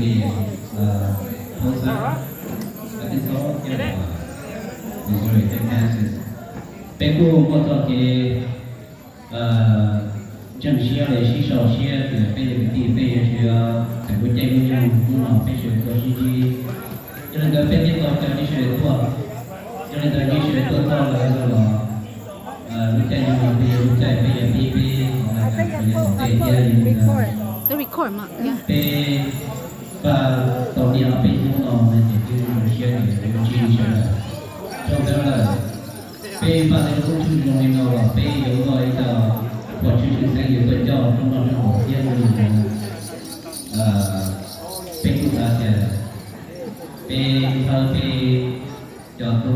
thì thông giá các cái số như là Missouri, Kansas bên khu một cái chân xe để xí sầu xe thì bây giờ thì bây giờ thì thành phố chạy với nhau nhưng mà bây giờ có gì cho nên cái bên kia tôi đi xe tua cho nên tôi đi xe tua to là lúc chạy nhưng mà lúc chạy bây giờ đi là bây giờ chạy đi The record mà. Pe và tàu điện pe chúng nó là chỉ cái xe này cái chi xe là trong đó là pe và cái công trình trong này nó là pe yếu rồi là của chương trình sẽ yếu bên cho trong đó là một cái pe cũng là cái pe thơ pe cho tôi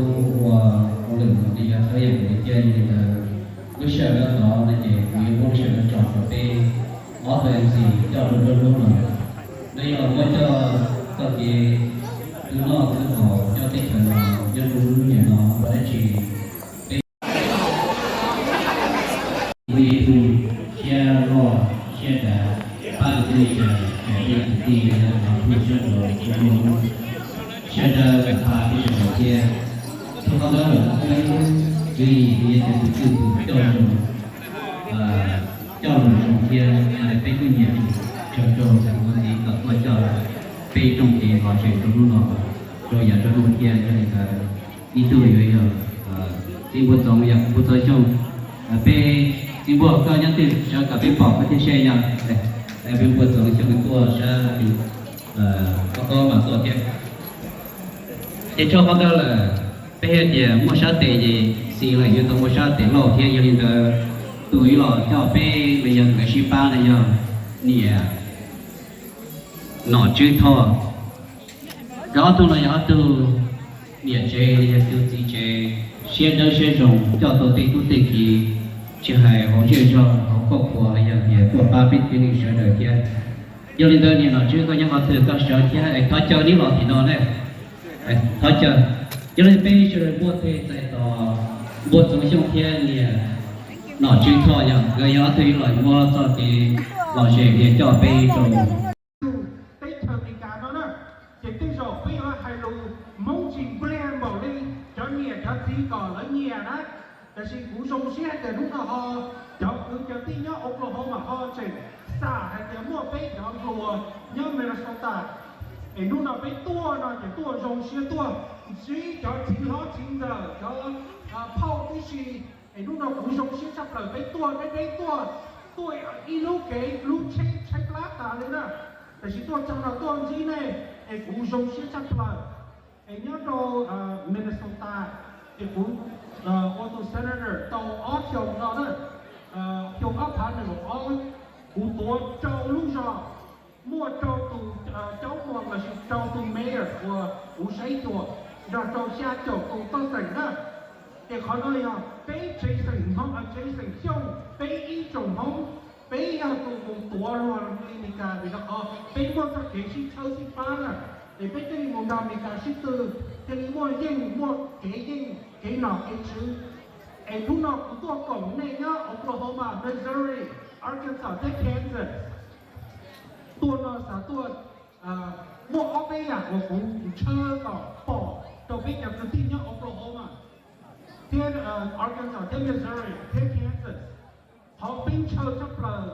một lần đi thời gian để chơi thì là lúc sau đó nó là chỉ những công trình nó chọn là pe ở đây gì cho luôn luôn rồi đây là mới cho cái thứ nó thứ họ cho cái phần cho luôn nhà nó để chỉ vì xe lo xe đá ba cái gì cái gì là nó sẽ rồi cho mình xe đá cái ba cái gì kia không có đó là cái gì cái cho cho mình kia là cái quy nhiệt cho rằng cái gì là tôi cho về trong thì họ sẽ trong lúc nào rồi giờ cho luôn kia cho nên là đi tôi bây giờ đi buổi tối giờ buổi tối trong về đi bộ có nhắn tin cho cả bên bỏ cái xe nhau đây bên buổi tối cho cái tour sẽ đi có mà tour kia để cho họ đó là bây giờ thì mua sát tệ gì xí lại như tôi mua sát tệ lò kia cho nên là tuổi lò cho bây giờ cái ship ba này giờ nè nọ chơi thò đó tôi là đó tôi nè chơi tôi chơi xe đâu xe rồng cho tôi tiền kỳ chỉ hay họ chơi cho họ có của bây giờ nè của ba biết cái gì sợ đời kia giờ lên đây nè nọ chơi có những họ thử có sợ kia thọ chơi đi lò thì nó này thọ chơi giờ lên bây giờ mua thuê tại tòa mua trong trong kia nè nó chưa thôi nhá, cái đó thì lại mua cho cái lò xề để cho bây rồi. Tết thời kỳ cả đó nè, chỉ tin rồi bây giờ hay lù mong chỉ brand bảo đi cho nhẹ cho tí còn lấy nhẹ đó,แต่สิ่งผู้ทรงเสียแต่ลูกhọ cho cứ cho tí nhớ Oklahoma họ chỉ xả hay cái mua bây giờ rồi nhớ Minnesota, cái lúc nào bây tua nó chỉ tuaทรงเสียtua chỉ cho chính họ chính giờ cho phao tí gìไอ้ลูกเราผู้ชมชี้ชับเลยไปตัวอีลูกเก๋ลูกใช้ปลาตาเลยนะแต่ชี้ตัวจังเราตัวจีเนี่ยไอ้ผู้ชมชี้ชับเลยไอ้เนี่ยเรามินนิโซตาไอ้ผู้ออโต้เซนเตอร์ตัวออฟยงเราเนี่ยยงอัพพันเนี่ยออผู้ตัวเจ้าลูกชอบมั่วเจ้าตัวเจ้าตัวมาชี้เจ้าตัวเมย์ว่าผู้ใช้ตัวเราเจ้าเสียเจ้าตัวต้องใส่นะđể họ nói là bé chế sinh không à chế sinh xong bé ý trồng không bé要做多咯你cả vì nó họ bé mua các cái gì thâu gì phá là để bé cái mua nào mình cả ship từ cái mua cái nọ cái chứ cái lúc nào cũngตัวกล่องnày nhá Oklahoma Missouri Arkansas Kansas ตัวnóสาตัวmua ở bé là cũng chơi còn bỏตัวbé nhập từ tin nhá Oklahoma thiên Arkansas, thiên Missouri, thiên Kansas, họ bin chơi chấp lời,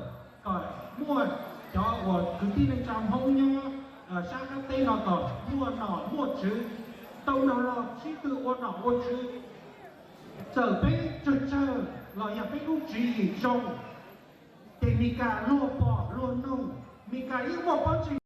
rồi mua cho cứ tin lên trong hông nhau, sang các tên nó tỏ mua chữ, tàu nó là chỉ từ ô nọ ô chữ, giờ bên chơi là nhà bên lúc gì trong, để mình cả lúa bỏ lúa nông, mình cả những một con gì